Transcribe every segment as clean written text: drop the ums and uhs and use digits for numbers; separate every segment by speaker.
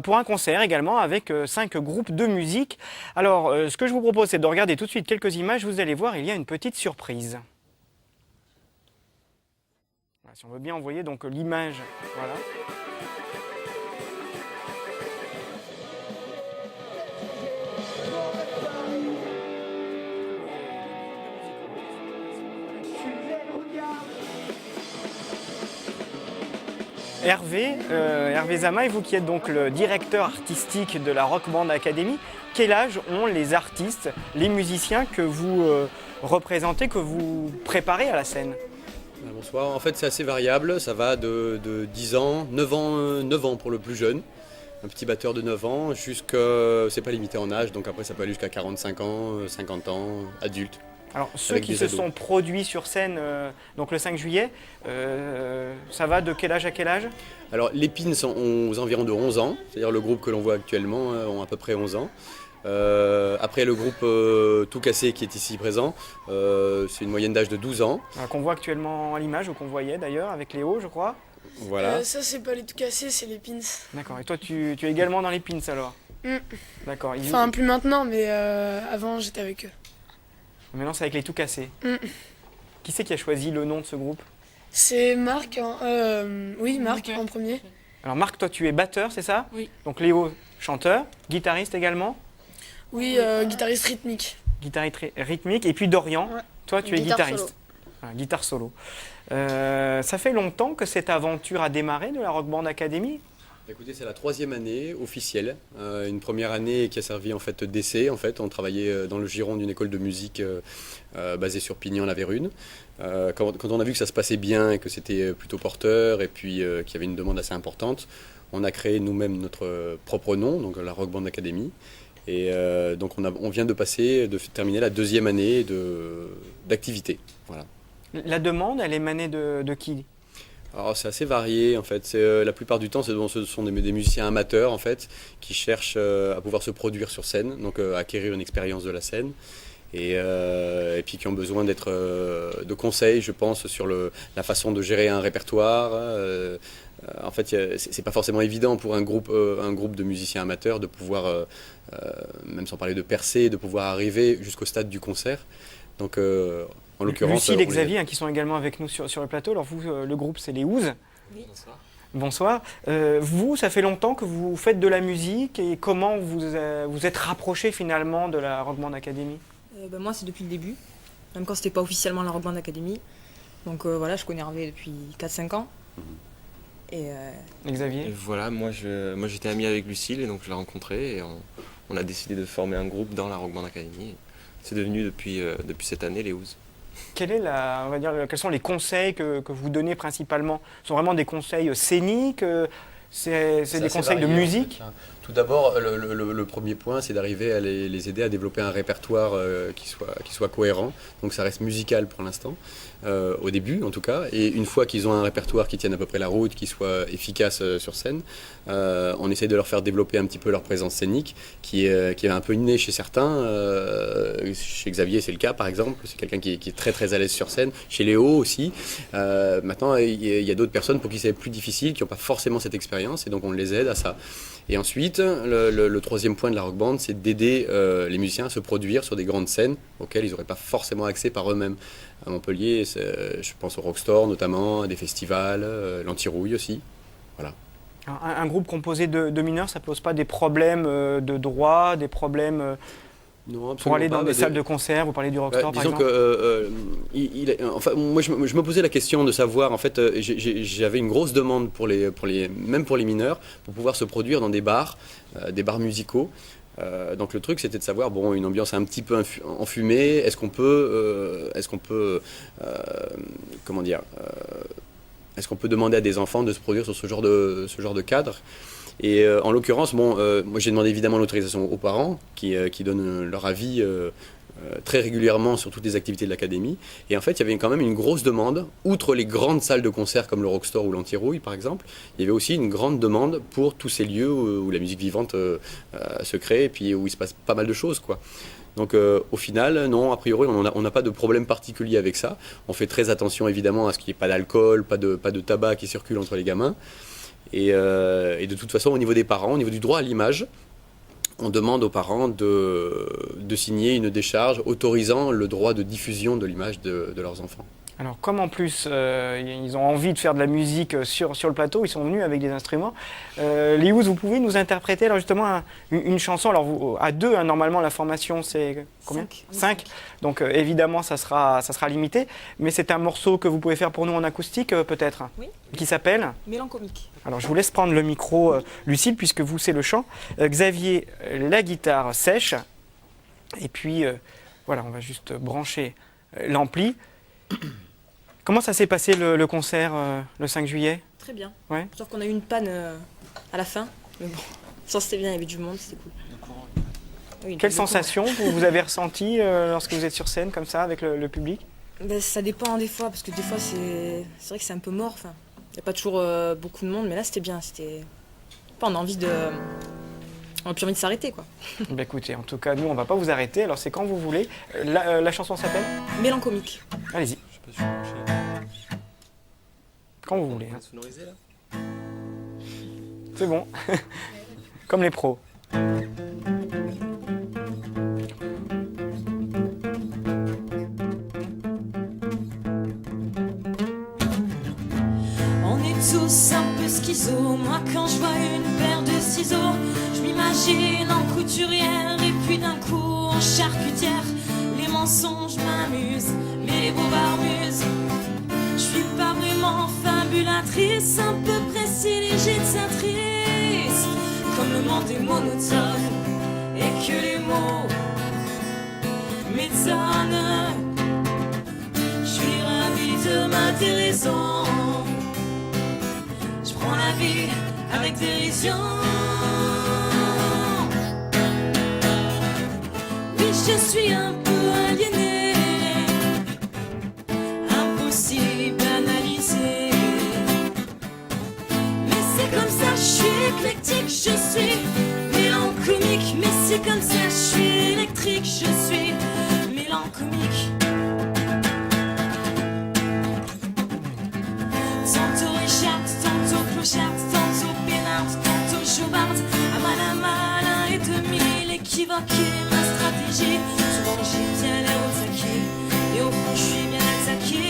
Speaker 1: Pour un concert également avec 5 groupes de musique. Alors, ce que je vous propose, c'est de regarder tout de suite quelques images. Vous allez voir, il y a une petite surprise. Voilà, si on veut bien envoyer donc l'image, voilà. Hervé Zama, et vous qui êtes donc le directeur artistique de la Rock Band Academy, quel âge ont les artistes, les musiciens que vous représentez, que vous préparez à la scène?
Speaker 2: Bonsoir, en fait c'est assez variable, ça va de 10 ans, 9 ans pour le plus jeune, un petit batteur de 9 ans, jusqu'à, c'est pas limité en âge, donc après ça peut aller jusqu'à 45 ans, 50 ans, adulte.
Speaker 1: Alors ceux qui se sont produits sur scène donc le 5 juillet, ça va de quel âge à quel âge?
Speaker 2: Alors les Pins ont aux environs de 11 ans, c'est-à-dire le groupe que l'on voit actuellement ont à peu près 11 ans. Après le groupe Tout Cassé qui est ici présent, c'est une moyenne d'âge de 12 ans.
Speaker 1: Qu'on voit actuellement à l'image, ou qu'on voyait d'ailleurs avec Léo je crois.
Speaker 2: Voilà.
Speaker 3: Ça c'est pas les tout cassés, c'est les pins.
Speaker 1: D'accord, et toi tu es également dans les Pins alors? D'accord.
Speaker 3: Enfin plus maintenant, mais avant j'étais avec eux.
Speaker 1: Maintenant c'est avec les Tout Cassés. Qui c'est qui a choisi le nom de ce groupe?
Speaker 3: C'est Marc, oui Marc en premier.
Speaker 1: Alors Marc, toi tu es batteur, c'est ça?
Speaker 3: Oui.
Speaker 1: Donc Léo, chanteur, guitariste également?
Speaker 3: Oui, guitariste rythmique.
Speaker 1: Guitariste rythmique, et puis Dorian,
Speaker 3: Ouais.
Speaker 1: toi tu es
Speaker 4: Guitare
Speaker 1: guitariste.
Speaker 4: solo.
Speaker 1: Voilà, guitare solo. Ça fait longtemps que cette aventure a démarré de la Rock Band Academy?
Speaker 2: Écoutez, c'est la 3e année officielle, une première année qui a servi en fait d'essai. En fait, on travaillait dans le giron d'une école de musique basée sur Pignan-la-Vérune. Quand on a vu que ça se passait bien et que c'était plutôt porteur et puis qu'il y avait une demande assez importante, on a créé nous-mêmes notre propre nom, donc la Rock Band Academy. Et donc on vient de terminer la 2e année d'activité. Voilà.
Speaker 1: La demande, elle émanait de qui?
Speaker 2: Alors c'est assez varié en fait. La plupart du temps, ce sont des musiciens amateurs en fait qui cherchent à pouvoir se produire sur scène, donc acquérir une expérience de la scène. Et puis qui ont besoin de conseils, je pense, sur la façon de gérer un répertoire. En fait, c'est pas forcément évident pour un groupe de musiciens amateurs de pouvoir, même sans parler de percer, de pouvoir arriver jusqu'au stade du concert. Donc, en l'occurrence,
Speaker 1: Lucille et Xavier, qui sont également avec nous sur le plateau. Alors vous, le groupe, c'est les Ouzes.
Speaker 4: Oui.
Speaker 2: Bonsoir.
Speaker 1: Bonsoir. Vous, ça fait longtemps que vous faites de la musique, et comment vous êtes rapproché finalement de la Rock Band Academy?
Speaker 4: Moi, c'est depuis le début, même quand c'était pas officiellement la Rock Band Academy. Donc voilà, je connais Hervé depuis 4-5 ans. Et
Speaker 1: Xavier?
Speaker 5: Et voilà, moi j'étais ami avec Lucille et donc je l'ai rencontré et on a décidé de former un groupe dans la Rock Band Academy. C'est devenu depuis cette année les Ouzes.
Speaker 1: Quels sont les conseils que vous donnez principalement? Ce sont vraiment des conseils scéniques? C'est des conseils de musique?
Speaker 2: En fait, hein. Tout d'abord, le premier point, c'est d'arriver à les aider à développer un répertoire qui soit cohérent. Donc ça reste musical pour l'instant, au début en tout cas. Et une fois qu'ils ont un répertoire qui tienne à peu près la route, qui soit efficace sur scène, on essaye de leur faire développer un petit peu leur présence scénique, qui est un peu innée chez certains. Chez Xavier, c'est le cas par exemple. C'est quelqu'un qui est très très à l'aise sur scène. Chez Léo aussi. Maintenant, il y a d'autres personnes pour qui c'est plus difficile, qui n'ont pas forcément cette expérience, et donc on les aide à ça. Et ensuite, le 3e point de la rock band, c'est d'aider les musiciens à se produire sur des grandes scènes auxquelles ils n'auraient pas forcément accès par eux-mêmes. À Montpellier, je pense au Rockstore notamment, à des festivals, l'Antirouille aussi. Voilà.
Speaker 1: Un groupe composé de mineurs, ça ne pose pas des problèmes de droit, des problèmes
Speaker 2: Non,
Speaker 1: pour aller dans
Speaker 2: pas.
Speaker 1: des salles de concert? Vous parlez du Rockstore par
Speaker 2: disons
Speaker 1: exemple.
Speaker 2: enfin, moi je me posais la question de savoir, en fait, j'avais une grosse demande même pour les mineurs, pour pouvoir se produire dans des bars musicaux. Donc le truc c'était de savoir, bon, une ambiance un petit peu enfumée, est-ce qu'on peut comment dire, est-ce qu'on peut demander à des enfants de se produire sur ce genre de cadre? Et en l'occurrence, bon, moi j'ai demandé évidemment l'autorisation aux parents qui donnent leur avis très régulièrement sur toutes les activités de l'académie. Et en fait, il y avait quand même une grosse demande, outre les grandes salles de concert comme le Rockstore ou l'Antirouille par exemple, il y avait aussi une grande demande pour tous ces lieux où la musique vivante se crée et puis où il se passe pas mal de choses, quoi. Donc au final, non, a priori, on n'a pas de problème particulier avec ça. On fait très attention évidemment à ce qu'il n'y ait pas d'alcool, pas de tabac qui circule entre les gamins. Et de toute façon, au niveau des parents, au niveau du droit à l'image, on demande aux parents de signer une décharge autorisant le droit de diffusion de l'image de leurs enfants.
Speaker 1: Alors comme en plus ils ont envie de faire de la musique sur le plateau, ils sont venus avec des instruments. Liouz, vous pouvez nous interpréter alors justement une chanson. Alors vous, à deux, hein, normalement la formation c'est combien? 5. Donc évidemment ça sera limité. Mais c'est un morceau que vous pouvez faire pour nous en acoustique peut-être.
Speaker 4: Oui.
Speaker 1: Qui s'appelle
Speaker 4: Mélancomique.
Speaker 1: Alors je vous laisse prendre le micro Lucille puisque vous c'est le chant. Xavier la guitare sèche. Et puis voilà, on va juste brancher l'ampli. Comment ça s'est passé le concert le 5 juillet?
Speaker 4: Très bien.
Speaker 1: Ouais.
Speaker 4: Sauf qu'on a eu une panne à la fin. Mais bon, ça c'était bien, il y avait du monde, c'était cool. Oui,
Speaker 1: Quelle
Speaker 4: le
Speaker 1: sensation vous avez ressenti lorsque vous êtes sur scène comme ça avec le public?
Speaker 4: Ben, ça dépend des fois, parce que des fois c'est vrai que c'est un peu mort. Enfin, il n'y a pas toujours beaucoup de monde, mais là c'était bien. On a envie de. On n'a plus envie de s'arrêter, quoi.
Speaker 1: Bah écoutez, en tout cas, nous, on va pas vous arrêter. Alors, c'est quand vous voulez. La chanson s'appelle?
Speaker 4: Mélancomique.
Speaker 1: Allez-y,
Speaker 5: Je sais pas si je suis branché.
Speaker 1: quand vous voulez.
Speaker 5: On
Speaker 1: hein.
Speaker 5: va sonoriser là.
Speaker 1: C'est bon. Comme les pros.
Speaker 6: On est tous un peu schizo. Moi quand je vois une paire de ciseaux, je m'imagine en couturière et puis d'un coup en charcutière. Les mensonges m'amusent, les bobards m'usent. Je suis pas vraiment fabulatrice, un peu précilégitatrice. Comme le monde est monotone et que les mots m'étonnent. Je suis ravie de ma déraison. Je prends la vie avec dérision. Oui, je suis un peu aliénée, impossible d'analyser. Mais c'est comme ça, je suis éclectique, je suis mélancolique. Mais c'est comme ça, je suis électrique, je suis mélancolique. Tantôt Richard, tantôt Clochard, tantôt Pénard, tantôt Chaubard. À malin et demi, l'équivoque est ma stratégie. Souvent j'ai bien l'air au taquet, et au fond je suis bien attaqué.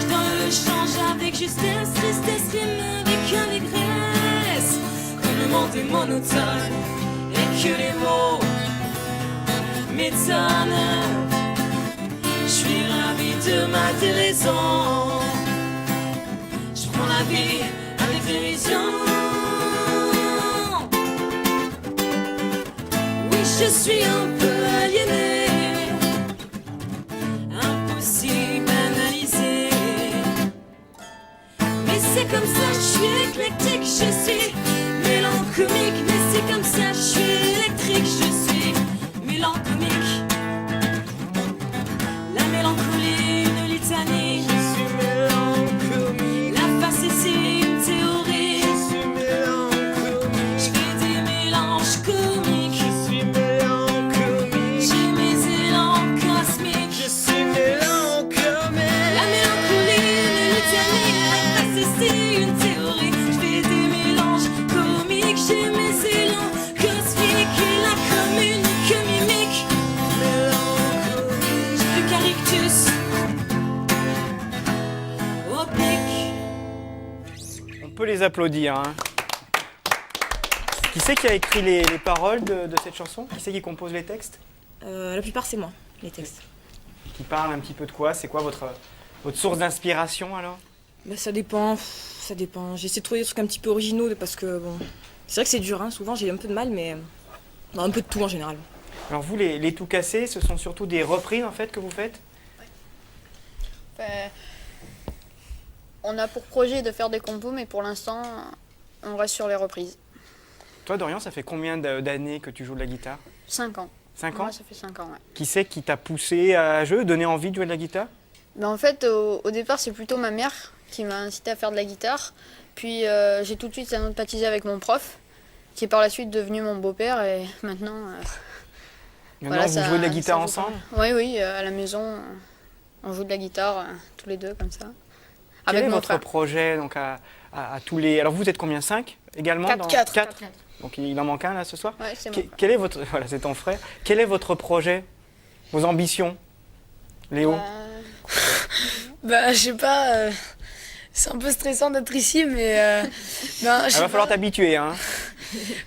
Speaker 6: Je donne le change avec justesse, tristesse rime avec allégresse. Comme le monde est monotone, et que les mots m'étonnent. Je suis ravie de ma déraison. Je prends la vie avec dérision. Oui, je suis un peu aliénée, impossible d'analyser. Mais c'est comme ça, je suis éclectique, je suis mélancolique. Mais c'est comme ça, je suis électrique, je suis mélancolique. La mélancolie, une litanie. Je suis mélancolique. La facétie, une théorie. Je suis mélancolique. Je fais des mélanges comiques. Je suis mélancolique. J'ai mes élans cosmiques. Je suis mélancolique. La mélancolie, une litanie. La facétie, une théorie. Je fais des mélanges comiques. J'ai mes élans cosmiques. Et la communique mimique. Mélancolique. J'ai plus qu'Arictus. Au pic.
Speaker 1: On peut les applaudir. Hein. Qui c'est qui a écrit les paroles de cette chanson? Qui c'est qui compose les textes?
Speaker 4: La plupart c'est moi, les textes.
Speaker 1: Qui parle un petit peu de quoi? C'est quoi votre source d'inspiration alors?
Speaker 4: Ben, ça dépend. J'essaie de trouver des trucs un petit peu originaux parce que bon, c'est vrai que c'est dur, hein. Souvent j'ai un peu de mal, mais un peu de tout en général.
Speaker 1: Alors vous, les tout cassés, ce sont surtout des reprises en fait que vous faites?
Speaker 7: On a pour projet de faire des compos, mais pour l'instant, on reste sur les reprises.
Speaker 1: Toi Dorian, ça fait combien d'années que tu joues de la guitare?
Speaker 7: 5 ans.
Speaker 1: 5 ans?
Speaker 7: Moi, ça fait 5 ans, ouais.
Speaker 1: Qui c'est qui t'a poussé à jouer, donné envie de jouer de la guitare?
Speaker 7: Mais en fait, au départ, c'est plutôt ma mère qui m'a incité à faire de la guitare. Puis j'ai tout de suite sympathisé avec mon prof, qui est par la suite devenu mon beau-père. Et maintenant,
Speaker 1: Maintenant, vous jouez de la guitare ensemble?
Speaker 7: Oui, à la maison, on joue de la guitare tous les deux comme ça.
Speaker 1: Quel
Speaker 7: Avec
Speaker 1: est
Speaker 7: mon
Speaker 1: votre
Speaker 7: frère.
Speaker 1: projet donc, à à tous les... Alors vous êtes combien? 5 également?
Speaker 3: Quatre.
Speaker 1: Quatre. Donc il en manque un là ce soir?
Speaker 7: Ouais, c'est moi.
Speaker 1: Quel est votre... Voilà, c'est ton frère. Quel est votre projet? Vos ambitions? Léo?
Speaker 3: Bah, je sais pas. C'est un peu stressant d'être ici, mais. Ben, je
Speaker 1: Il
Speaker 3: sais
Speaker 1: va falloir
Speaker 3: pas.
Speaker 1: t'habituer, hein.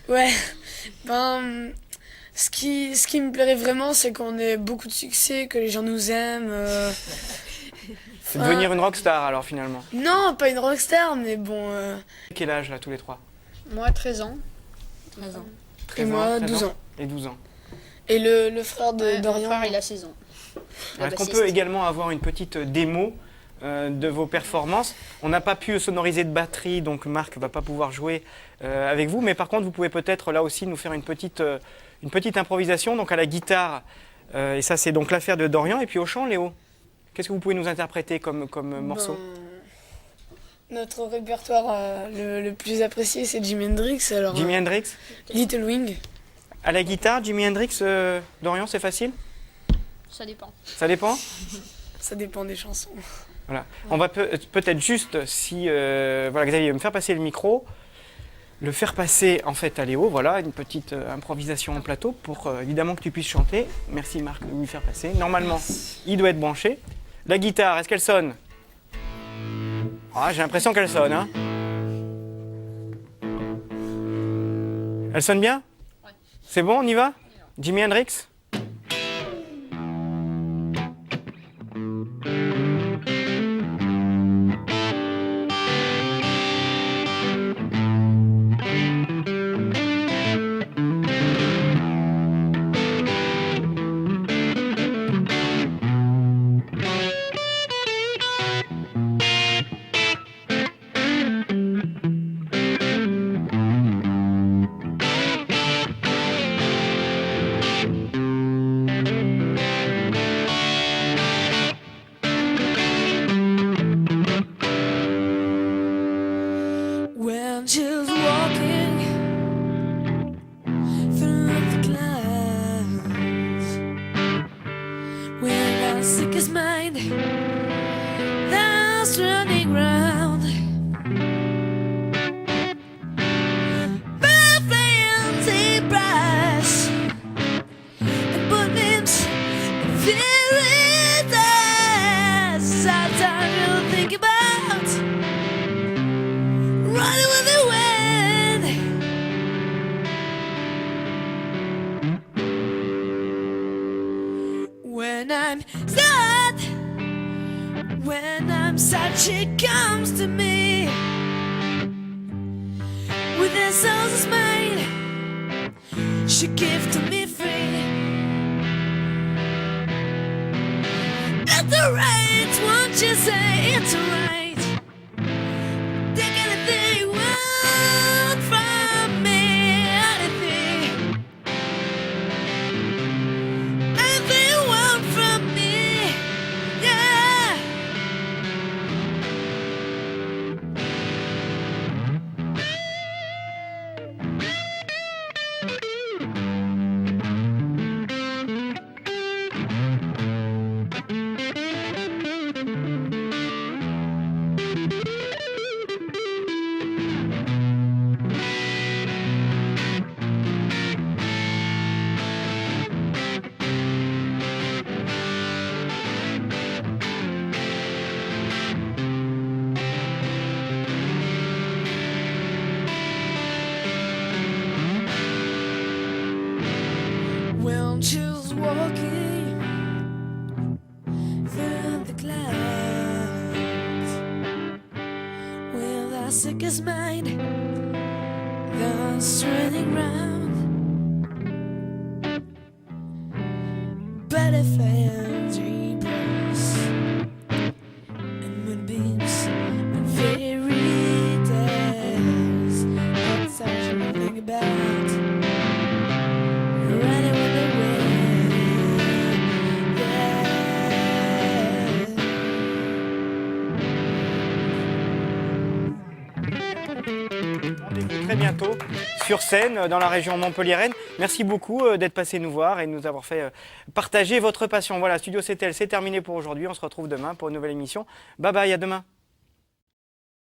Speaker 3: Ouais. Ben. Ce qui me plairait vraiment, c'est qu'on ait beaucoup de succès, que les gens nous aiment.
Speaker 1: C'est devenir une rockstar alors finalement.
Speaker 3: Non, pas une rockstar, mais bon.
Speaker 1: Quel âge là tous les trois?
Speaker 7: Moi, 13 ans.
Speaker 4: 13 ans.
Speaker 1: 13
Speaker 3: Et moi,
Speaker 1: 13
Speaker 3: 12 ans.
Speaker 1: Et 12 ans.
Speaker 3: Et le frère de
Speaker 7: Ouais, mon
Speaker 3: Dorian.
Speaker 7: frère, il a 6 ans. Le
Speaker 1: Est-ce qu'on
Speaker 7: bassiste.
Speaker 1: peut également avoir une petite démo de vos performances? On n'a pas pu sonoriser de batterie, donc Marc ne va pas pouvoir jouer avec vous, mais par contre vous pouvez peut-être là aussi nous faire une petite improvisation, donc à la guitare, et ça c'est donc l'affaire de Dorian, et puis au chant Léo. Qu'est-ce que vous pouvez nous interpréter comme morceau?
Speaker 3: Notre répertoire le plus apprécié, c'est Jimi Hendrix. Alors,
Speaker 1: Jimi Hendrix?
Speaker 3: Little Wing.
Speaker 1: À la guitare, Jimi Hendrix, Dorian, c'est facile?
Speaker 7: Ça dépend.
Speaker 1: Ça dépend?
Speaker 3: Ça dépend des chansons.
Speaker 1: Voilà. On va peut-être juste, si voilà, Xavier va me faire passer le micro, le faire passer en fait à Léo, voilà, une petite improvisation en plateau pour évidemment que tu puisses chanter. Merci Marc de lui faire passer. Normalement, il doit être branché. La guitare, est-ce qu'elle sonne? Ah, j'ai l'impression qu'elle sonne, hein. Elle sonne bien? Ouais. C'est bon, on y va? Jimi Hendrix?
Speaker 6: When she's walking through the clouds, with our sickest mind that's running round, butterflies and brass and buttons and fairy dust. Sometimes you'll think about running with the wind. When I'm sad, she comes to me with her soul's mine. She gives to me free. It's alright, won't you say it's alright? Take anything you want from me, anything you want from me, yeah. When she was walking through the clouds with our sickest mind that's running round, butterflies, rebirths, and moonbeams and fairy tales. That's all you think about. Running with the wind, yeah.
Speaker 1: Rendez-vous très bientôt sur scène dans la région montpelliéraine. Merci beaucoup d'être passé nous voir et de nous avoir fait partager votre passion. Voilà, Studio CTL, c'est terminé pour aujourd'hui. On se retrouve demain pour une nouvelle émission. Bye bye, à demain.